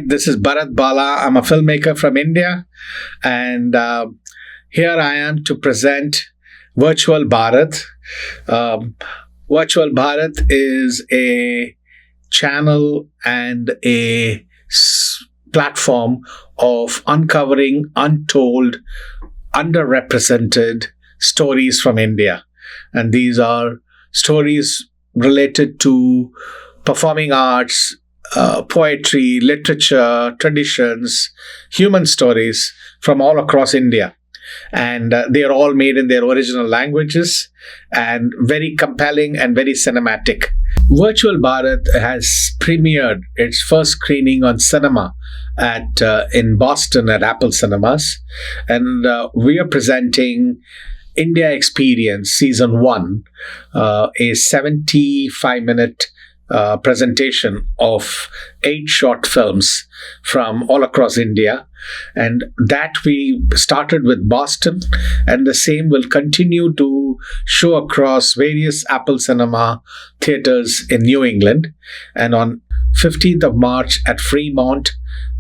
this is Bharat Bala. I'm a filmmaker from India, and here I am to present Virtual Bharat. Virtual Bharat is a channel and a platform of uncovering untold, underrepresented stories from India. And these are stories related to performing arts, poetry, literature, traditions, human stories from all across India. And they are all made in their original languages and very compelling and very cinematic. Virtual Bharat has premiered its first screening on cinema in Boston at Apple Cinemas. And we are presenting India Experience Season 1, a 75-minute presentation of 8 short films from all across India. And that we started with Boston, and the same will continue to show across various Apple Cinema theaters in New England, and on 15th of March at Fremont,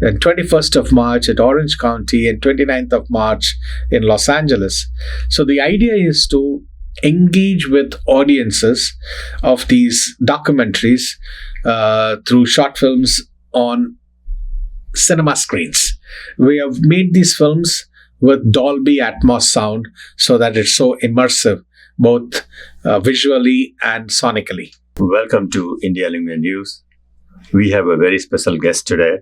and 21st of March at Orange County, and 29th of March in Los Angeles. So the idea is to engage with audiences of these documentaries through short films on cinema screens. We have made these films with Dolby Atmos sound so that it's so immersive, both visually and sonically. Welcome to India Lingua News. We have a very special guest today,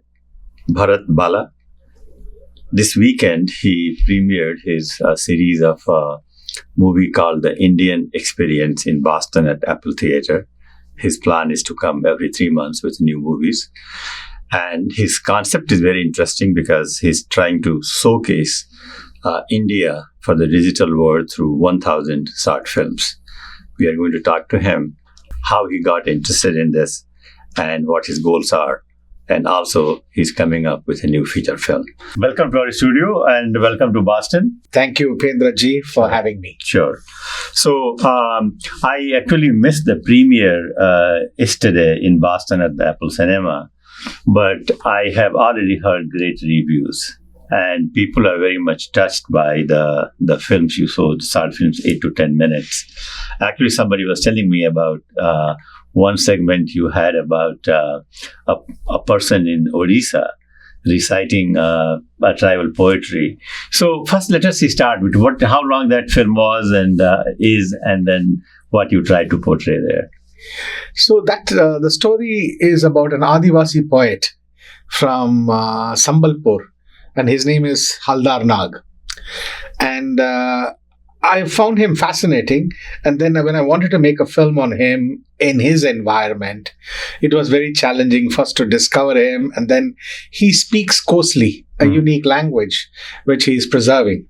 Bharat Bala. This weekend, he premiered his series of movie called The Indian Experience in Boston at Apple Theater. His plan is to come every 3 months with new movies. And his concept is very interesting because he's trying to showcase India for the digital world through 1,000 short films. We are going to talk to him how he got interested in this and what his goals are. And also, he's coming up with a new feature film. Welcome to our studio and welcome to Boston. Thank you, Upendra ji, for having me. Sure. So, I actually missed the premiere yesterday in Boston at the Apple Cinema, but I have already heard great reviews. And people are very much touched by the films you showed, short films, 8 to 10 minutes. Actually, somebody was telling me about one segment you had about a person in Odisha reciting a tribal poetry. So first, let us start with how long that film was and and then what you tried to portray there. So that the story is about an Adivasi poet from Sambalpur, and his name is Haldar Nag. And I found him fascinating. And then when I wanted to make a film on him in his environment, it was very challenging first to discover him. And then he speaks Kosli, a unique language, which he is preserving.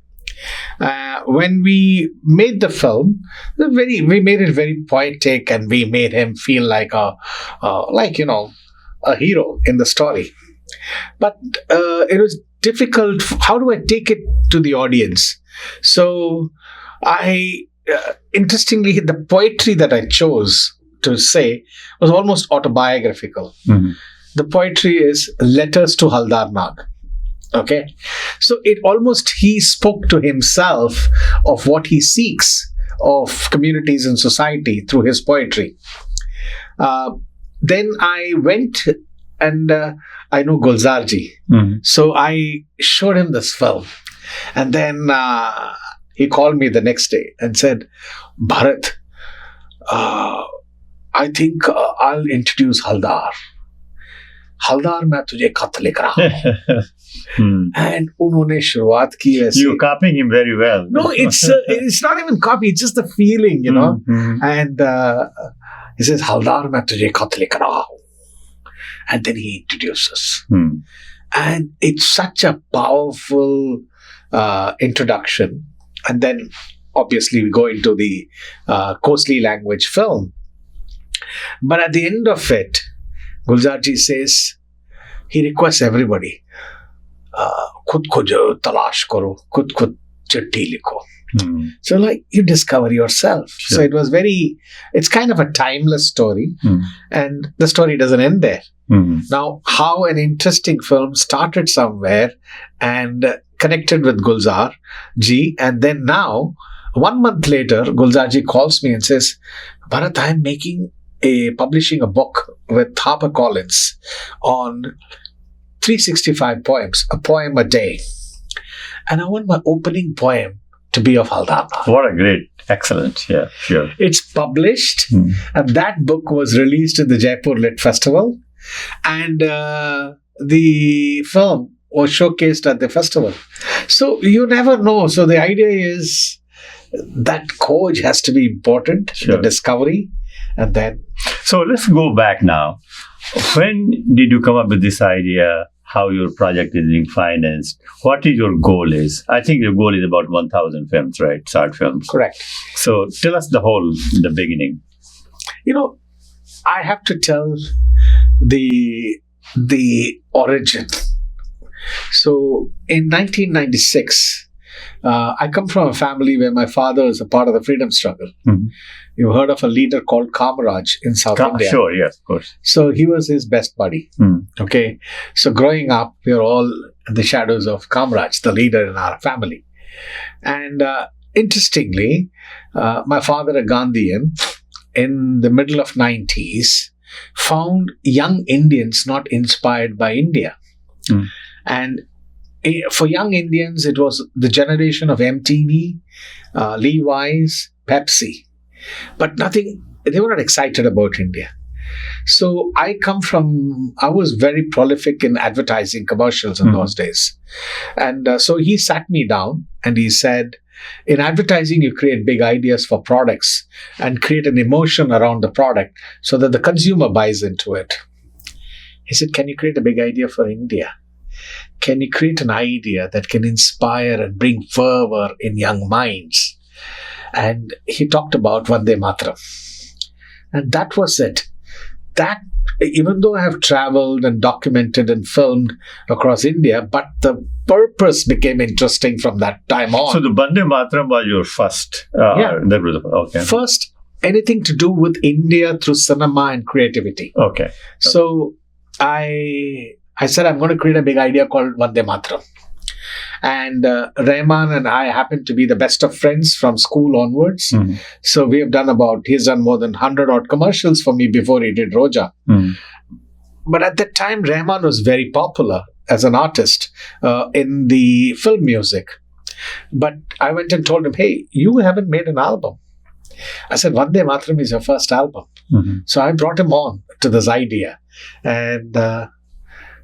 When we made the film, we made it very poetic, and we made him feel like a hero in the story. But it was difficult. How do I take it to the audience? So interestingly, the poetry that I chose to say was almost autobiographical. Mm-hmm. The poetry is letters to Haldar Nag. Okay, so he spoke to himself of what he seeks of communities and society through his poetry. Then I went and I know Gulzarji. Mm-hmm. So I showed him this film. And then he called me the next day and said, Bharat, I think I'll introduce Haldar. Haldar, मैं तुझे खत लिख रहा हूँ. And उन्होंने शुरुआत की वैसे. You're copying him very well. No, it's not even copy. It's just the feeling, you know. Mm-hmm. And he says, Haldar, मैं तुझे खत लिख रहा हूँ. And then he introduces. And it's such a powerful introduction. And then, obviously, we go into the Kosli language film. But at the end of it, Gulzarji says, he requests everybody, खुद को जो तलाश करो, खुद चिट्ठी लिखो. Hmm. So, like, you discover yourself. Sure. So, it's kind of a timeless story, Hmm. and the story doesn't end there. Hmm. Now, how an interesting film started somewhere and connected with Gulzar ji, and then now, 1 month later, Gulzar ji calls me and says, Bharat, I'm publishing a book with HarperCollins on 365 poems, a poem a day. And I want my opening poem to be of Haldana. What a great, excellent. Yeah, sure. It's published, Hmm. and that book was released in the Jaipur Lit Festival, and the film was showcased at the festival. So you never know. So the idea is that coach has to be important, Sure. the discovery, and then So let's go back now. When did you come up with this idea? How your project is being financed? What is your goal is? I think your goal is about 1,000 films, right? Short films. correct. So tell us the beginning. I have to tell the origin. So in 1996, I come from a family where my father is a part of the freedom struggle. Mhm. You've heard of a leader called Kamaraj in South India. Sure, yes, of course. So he was his best buddy. Hmm. Okay. So growing up, we are all in the shadows of Kamaraj, the leader in our family. And interestingly, my father, a Gandhian, in the middle of 90s, found young Indians not inspired by India. Hmm. And for young Indians, it was the generation of MTV, Levi's, Pepsi. But they were not excited about India. So I was very prolific in advertising commercials in Mhm. those days. And so he sat me down and he said, in advertising, you create big ideas for products and create an emotion around the product so that the consumer buys into it. He said, can you create a big idea for India? Can you create an idea that can inspire and bring fervor in young minds? And he talked about Vande Mataram. And that was it. That, even though I have traveled and documented and filmed across India, but the purpose became interesting from that time on. So the Vande Mataram was your first. Yeah. That was okay. First, anything to do with India through cinema and creativity. Okay. So I said, I'm going to create a big idea called Vande Mataram. And Rahman and I happen to be the best of friends from school onwards. Mhm. So he's done more than 100 odd commercials for me before he did Roja. Mhm. But at that time, Rahman was very popular as an artist in the film music. But I went and told him, hey, you haven't made an album. I said, Vande Mataram is your first album. Mhm. So I brought him on to this idea. And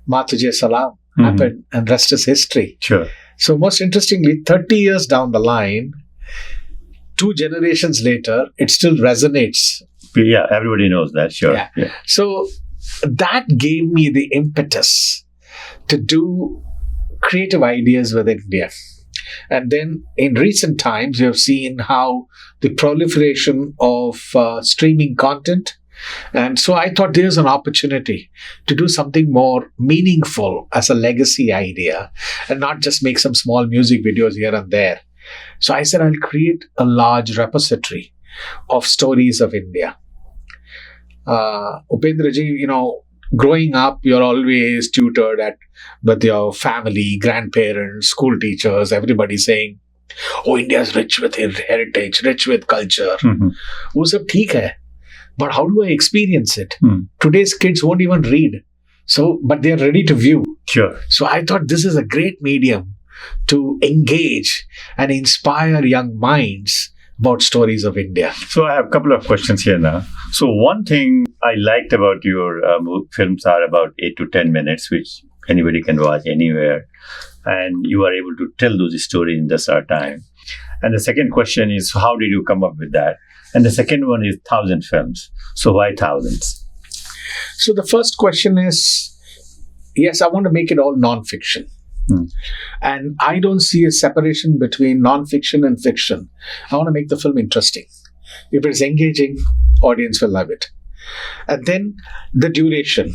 Matujay Salam Mhm. happened, and rest is history. Sure. So most interestingly, 30 years down the line, 2 generations later, it still resonates. Yeah, everybody knows that. Sure. Yeah. So that gave me the impetus to do creative ideas with India. And then in recent times, we have seen how the proliferation of streaming content. And so I thought there's an opportunity to do something more meaningful as a legacy idea and not just make some small music videos here and there. So I said, I'll create a large repository of stories of India. Upendraji, growing up, you're always tutored with your family, grandparents, school teachers, everybody saying, oh, India is rich with heritage, rich with culture. Mhm. वो सब ठीक है. But how do I experience it? Hmm. Today's kids won't even read. But they're ready to view. Sure. So I thought this is a great medium to engage and inspire young minds about stories of India. So I have a couple of questions here now. So one thing I liked about your films are about 8 to 10 minutes, which anybody can watch anywhere. And you are able to tell those stories in just our time. And the second question is, how did you come up with that? And the second one is 1,000 films. So why thousands? So the first question is, yes, I want to make it all non-fiction. Hmm. And I don't see a separation between non-fiction and fiction. I want to make the film interesting. If it's engaging, audience will love it. And then the duration.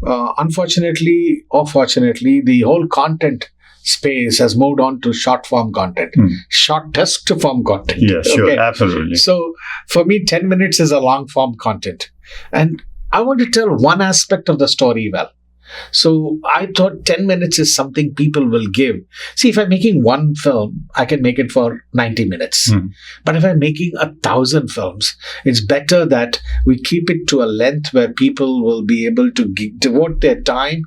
Unfortunately or fortunately, the whole content space has moved on to short form content, shortest form content. Yeah, sure, absolutely. So for me, 10 minutes is a long form content. And I want to tell one aspect of the story well. So I thought 10 minutes is something people will give. See, if I'm making one film, I can make it for 90 minutes. But if I'm making 1,000 films, it's better that we keep it to a length where people will be able to devote their time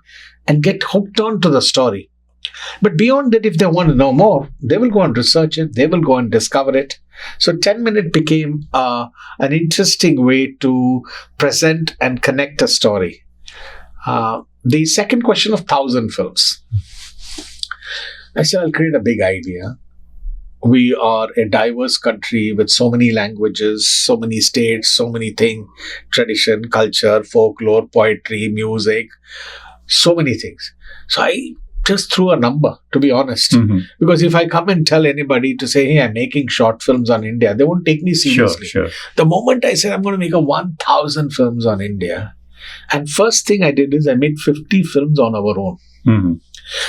and get hooked on to the story. But beyond that, if they want to know more, they will go and research it. They will go and discover it. So 10 minute became an interesting way to present and connect a story. The second question of 1,000 films. I said, I'll create a big idea. We are a diverse country with so many languages, so many states, so many things, tradition, culture, folklore, poetry, music, so many things. So I just threw a number, to be honest. Because if I come and tell anybody to say, hey, I'm making short films on India, they won't take me seriously. Sure. The moment I said I'm going to make 1,000 films on India, and first thing I did is I made 50 films on our own.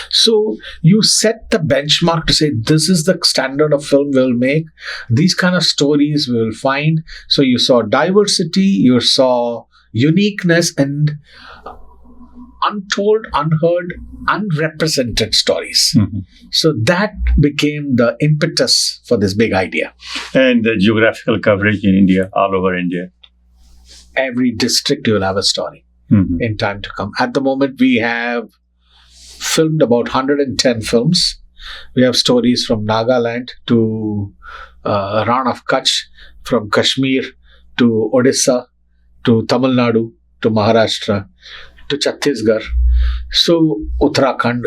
So you set the benchmark to say, this is the standard of film we'll make. These kind of stories we will find. So you saw diversity, you saw uniqueness and untold, unheard, unrepresented stories. So that became the impetus for this big idea. And the geographical coverage in India, all over India. Every district you will have a story in time to come. At the moment, we have filmed about 110 films. We have stories from Nagaland to Ran of Kutch, from Kashmir to Odisha, to Tamil Nadu, to Maharashtra, to Chhattisgarh, so Uttarakhand.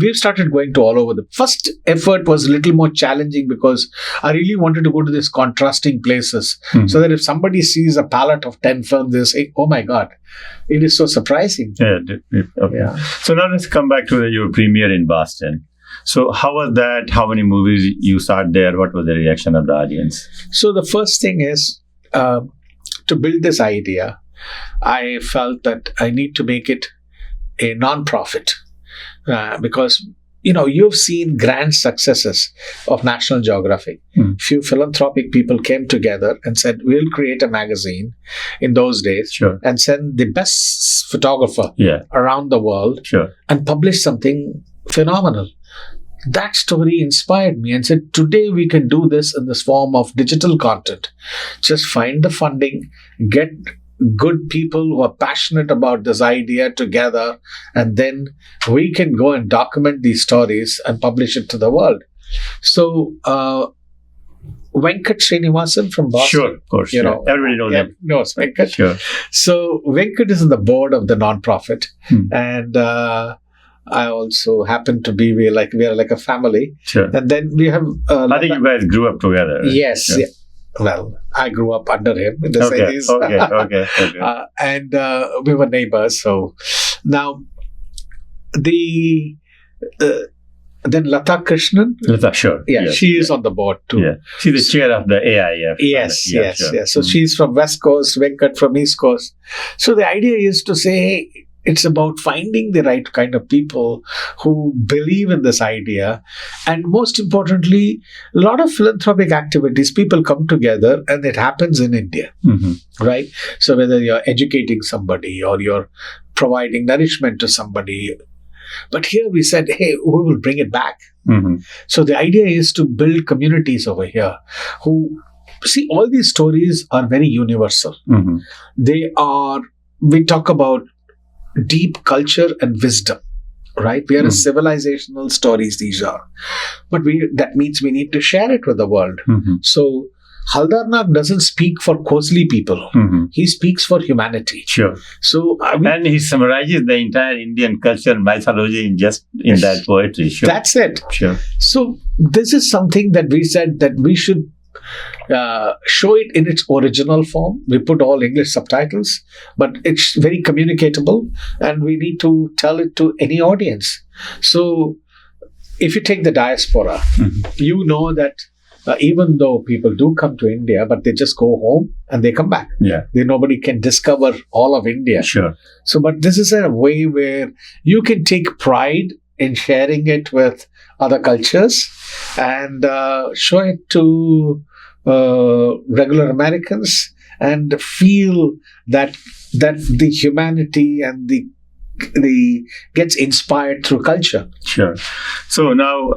We've started going to all over. The first effort was a little more challenging because I really wanted to go to these contrasting places so that if somebody sees a palette of 10 films, they say, oh my God, it is so surprising. Okay. Yeah. So now let's come back to your premiere in Boston. So how was that? How many movies you saw there? What was the reaction of the audience? So the first thing is to build this idea, I felt that I need to make it a non-profit. Because, you've seen grand successes of National Geographic. Few philanthropic people came together and said, we'll create a magazine in those days and send the best photographer around the world and publish something phenomenal. That story inspired me and said, today we can do this in this form of digital content. Just find the funding, get good people who are passionate about this idea together, and then we can go and document these stories and publish it to the world. So, Venkat Srinivasan from Boston. Sure, of course. Everybody knows him. Knows Venkat. Sure. So, Venkat is on the board of the nonprofit, and I also happen to be, we are like a family. Sure. And then we have... I think you guys grew up together. Right? Yes. Yeah. Well, I grew up under him in the 80s. Okay. And we were neighbors. So now, then Lata Krishnan. Lata, sure. Yeah, she is on the board too. Yeah. She's the chair of the AIF. Yes. So she's from West Coast, Venkat from East Coast. So the idea is to say, hey, it's about finding the right kind of people who believe in this idea. And most importantly, a lot of philanthropic activities, people come together and it happens in India, right? So whether you're educating somebody or you're providing nourishment to somebody. But here we said, hey, we will bring it back. So the idea is to build communities over here who, see, all these stories are very universal. We talk about deep culture and wisdom, right? We are a civilizational stories, these are. But that means we need to share it with the world. So Haldarnak doesn't speak for Khosli people. He speaks for humanity. Sure. So and he summarizes the entire Indian culture and mythology in that poetry. Sure. That's it. Sure. So this is something that we said that we should show it in its original form. We put all English subtitles, but it's very communicatable and we need to tell it to any audience. So if you take the diaspora, you know that even though people do come to India, but they just go home and they come back. Yeah. Nobody can discover all of India. Sure. So, but this is a way where you can take pride in sharing it with other cultures and show it to regular Americans and feel that the humanity and the gets inspired through culture. Sure. So now,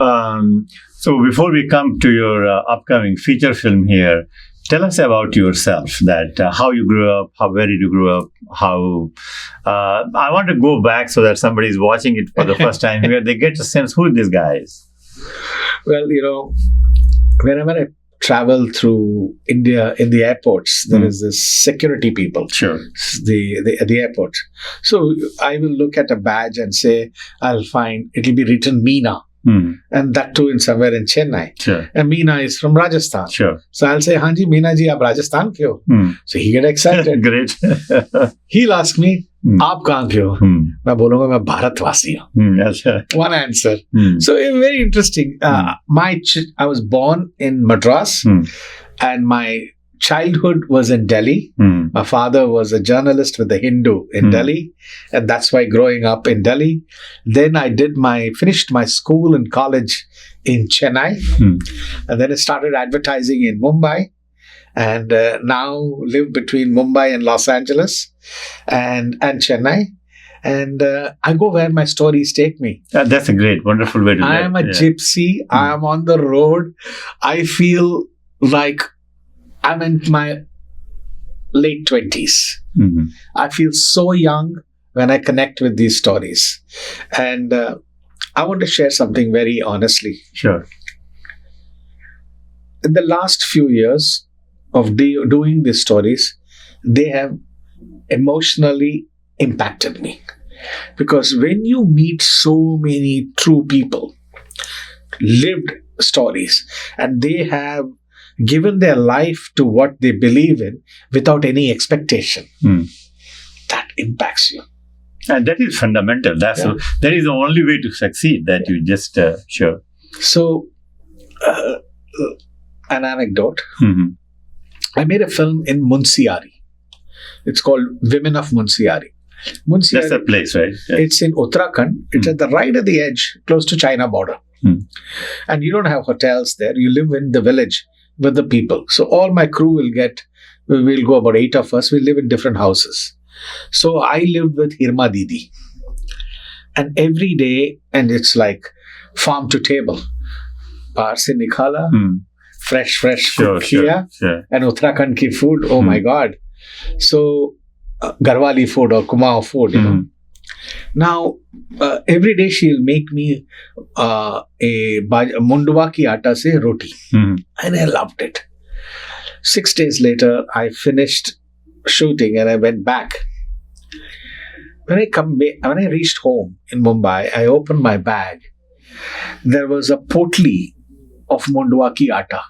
so before we come to your upcoming feature film here, tell us about yourself. That how you grew up, where did you grow up, how. I want to go back so that somebody is watching it for the first time, where they get a sense who this guy is. Well, whenever I travel through India in the airports, there is this security people. Sure. At the airport. So I will look at a badge and say, it'll be written Meena. And that too in somewhere in Chennai. Sure. And Meena is from Rajasthan. Sure. So I'll say, Hanji, Meena ji, aap Rajasthan ke ho? So he get excited. Great. He'll ask me, aap kahan ke ho? मैं बोलूंगा मैं भारतवासी हूँ. One answer. So very interesting. I was born in Madras and my childhood was in Delhi. My father was a journalist with the Hindu in Delhi, and that's why growing up in Delhi. Then I finished my school and college in Chennai, and then I started advertising in Mumbai, and now live between Mumbai and Los Angeles and Chennai. And I go where my stories take me. That's a great, wonderful way to live. I am a gypsy. I am on the road. I feel like I'm in my late 20s. I feel so young when I connect with these stories. And I want to share something very honestly. Sure. In the last few years of doing these stories, they have emotionally impacted me. Because when you meet so many true people, lived stories, and they have given their life to what they believe in without any expectation, that impacts you. And that is fundamental. That is the only way to succeed, that you just, sure. So, an anecdote. I made a film in Munsiari. It's called Women of Munsiari. That's a place, right? Yeah. It's in Uttarakhand. It's at the right of the edge, close to China border. And you don't have hotels there. You live in the village with the people. So all my crew we'll go about 8 of us. We live in different houses. So I lived with Hirma Didi. And every day, and it's like farm to table. Baar se nikhala, fresh food kiya, and Uttarakhand ki food, oh my God. So, Garhwali food or Kumaon food, Now, every day she'll make me a mundwa ki atta se roti. And I loved it. 6 days later, I finished shooting and I went back. When I reached home in Mumbai, I opened my bag. There was a potli of mundwa ki atta.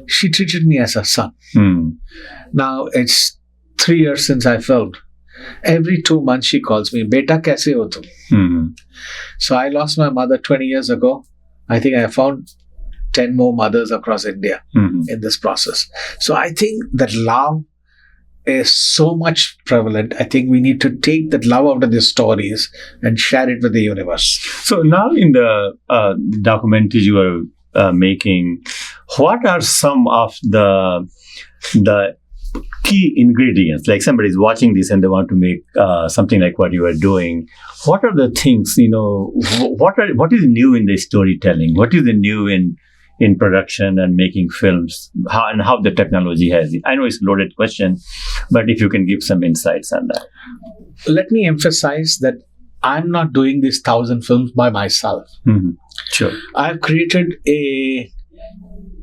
She treated me as a son. Now, it's 3 years since I filmed. Every 2 months she calls me, Beta kaise ho tum? So I lost my mother 20 years ago. I think I found 10 more mothers across India in this process. So I think that love is so much prevalent. I think we need to take that love out of these stories and share it with the universe. So now in the documentaries you are making, what are some of the key ingredients? Like somebody is watching this and they want to make something like what you are doing. What are the things, what is new in the storytelling? What is the new in production and making films? How the technology has it? I know it's a loaded question, but if you can give some insights on that. Let me emphasize that I'm not doing these 1,000 films by myself. Sure. I've created a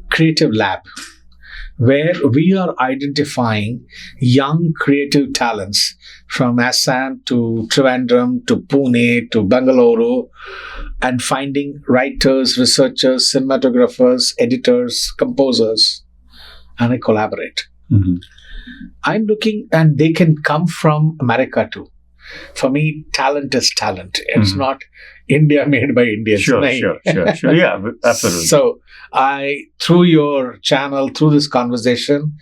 creative lab where we are identifying young creative talents from Assam to Trivandrum to Pune to Bangalore, and finding writers, researchers, cinematographers, editors, composers, and I collaborate. I'm looking, and they can come from America too. For me, talent is talent. It's not India made by Indians. Sure. Yeah, absolutely. So, through your channel, through this conversation,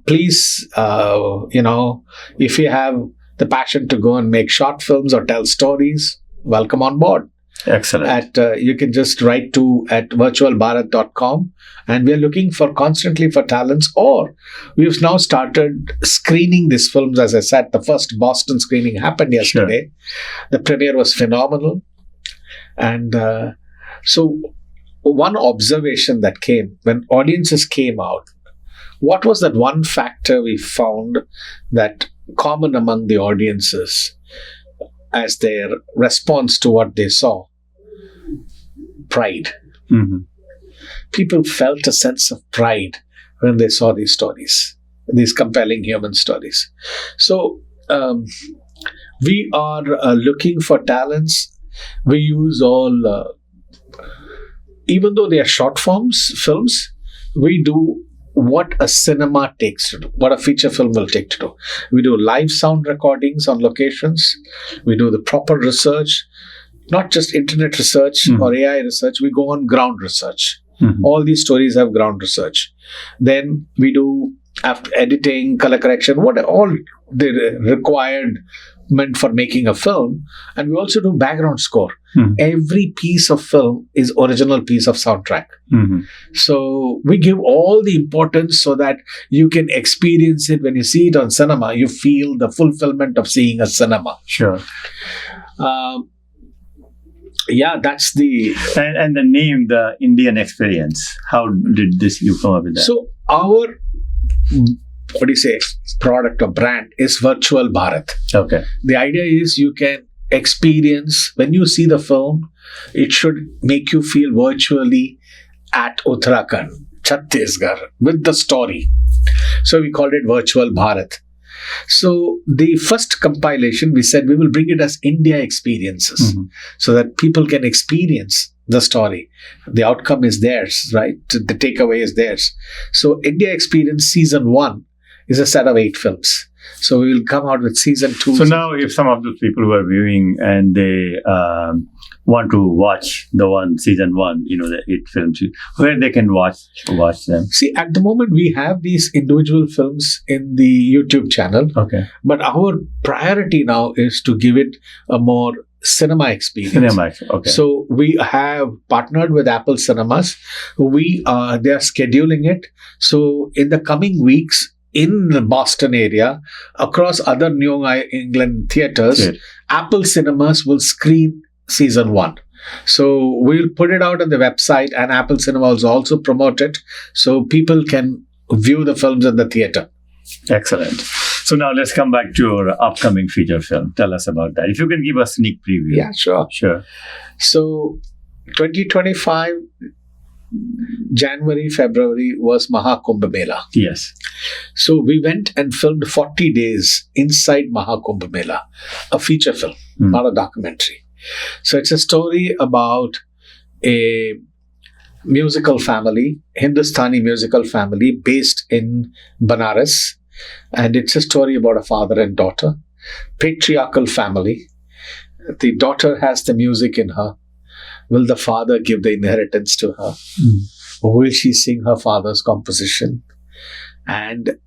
please, if you have the passion to go and make short films or tell stories, welcome on board. Excellent. You can just write to at virtualbharat.com, and we are looking for constantly for talents, or we've now started screening these films. As I said, the first Boston screening happened yesterday. The premiere was phenomenal. And so one observation that came when audiences came out, what was that one factor we found that common among the audiences as their response to what they saw? Pride. Mm-hmm. People felt a sense of pride when they saw these stories, these compelling human stories. So we are looking for talents. We use all, even though they are short forms films, we do what a cinema takes to do, what a feature film will take to do. We do live sound recordings on locations. We do the proper research, not just internet research or AI research. We go on ground research. All these stories have ground research. Then we do after editing, color correction, what all the requirement for making a film. And we also do background score. Every piece of film is original piece of soundtrack. So we give all the importance so that you can experience it. When you see it on cinema, you feel the fulfillment of seeing a cinema. Sure. Yeah, that's the... And the name, the Indian Experience, how did you come up with that? So our, product or brand is Virtual Bharat. Okay. The idea is you can experience, when you see the film, it should make you feel virtually at Uttarakhand, Chhattisgarh, with the story. So we called it Virtual Bharat. So the first compilation, we said we will bring it as India Experiences, so that people can experience the story. The outcome is theirs, right? The takeaway is theirs. So India Experience Season 1 is a set of 8 films. So we will come out with Season 2. So now if some of those people who are viewing and they want to watch the Season 1, the 8 films, where they can watch them? See, at the moment we have these individual films in the YouTube channel. Okay. But our priority now is to give it a more cinema experience. Okay. So we have partnered with Apple Cinemas. They are scheduling it. So in the coming weeks, in the Boston area, across other New England theaters, Apple Cinemas will screen Season 1. So we'll put it out on the website, and Apple Cinemas will also promote it so people can view the films in the theater. Excellent. So now let's come back to your upcoming feature film. Tell us about that. If you can give a sneak preview. Yeah, sure. So 2025, January, February was Mahakumbh Mela. Yes. So we went and filmed 40 days inside Mahakumbh Mela, a feature film, not a documentary. So it's a story about a musical family, Hindustani musical family based in Banaras. And it's a story about a father and daughter, patriarchal family. The daughter has the music in her. Will the father give the inheritance to her? Or will she sing her father's composition? And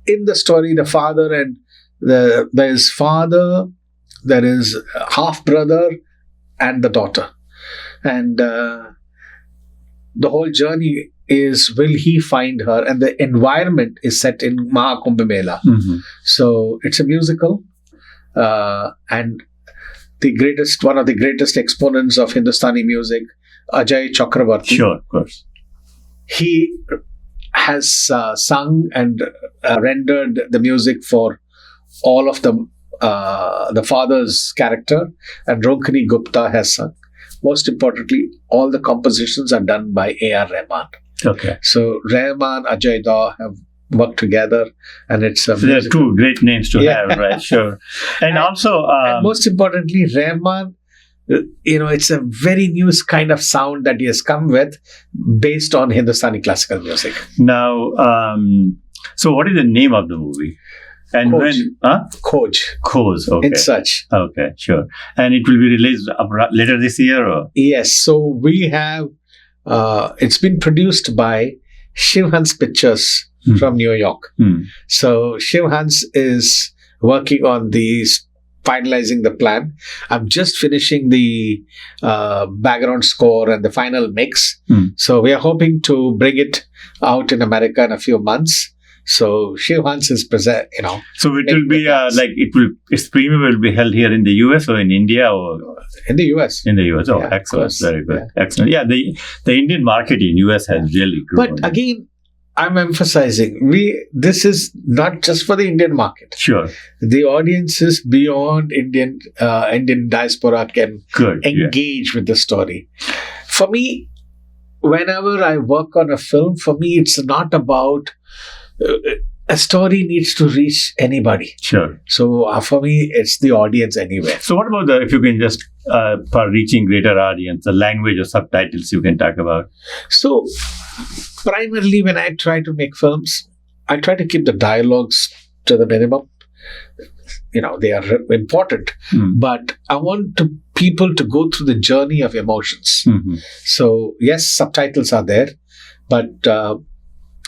in the story, the father and there is father, there is half brother, and the daughter. And the whole journey is, will he find her? And the environment is set in Mahakumbh Mela. So it's a musical, and one of the greatest exponents of Hindustani music, Ajay Chakravarti. Sure, of course. He has sung and rendered the music for all of the father's character, and Ronkini Gupta has sung. Most importantly, all the compositions are done by A.R. Rahman. Okay. So Rahman, Ajay Daw have worked together, and it's a... So there are 2 great names to have, right? Sure. And also... and most importantly, Rahman, it's a very new kind of sound that he has come with based on Hindustani classical music. Now, so what is the name of the movie? And Khoj. Khoj, okay. In Search. Okay, sure. And it will be released later this year? Or? Yes. So we have... it's been produced by Shiv Hans Pictures from New York. So Shiv Hans is working on these finalizing the plan. I'm just finishing the background score and the final mix. So we are hoping to bring it out in America in a few months. So Shivhans is present, So it will be its premiere will be held here in the US or in India or in the US. In the US. Oh, Yeah, excellent. Very good. Yeah. Excellent. Yeah, the Indian market in US has really grown. But again, I'm emphasizing this is not just for the Indian market. Sure. The audiences beyond Indian diaspora can engage with the story. For me, whenever I work on a film, for me it's not about a story needs to reach anybody. Sure. So for me, it's the audience anywhere. So what about if you can just, for reaching greater audience, the language or subtitles you can talk about? So primarily when I try to make films, I try to keep the dialogues to the minimum. They are important, but I want people to go through the journey of emotions. So yes, subtitles are there, but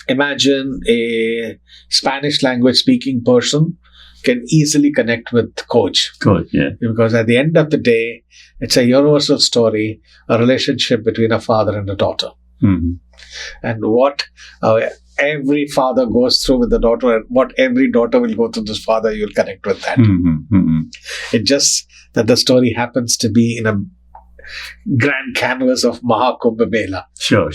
imagine a Spanish language speaking person can easily connect with Coach. Yeah. Because at the end of the day, it's a universal story, a relationship between a father and a daughter. And what every father goes through with the daughter and what every daughter will go through this father, you'll connect with that. It's just that the story happens to be in a grand canvas of Mahakumbh Mela. Sure.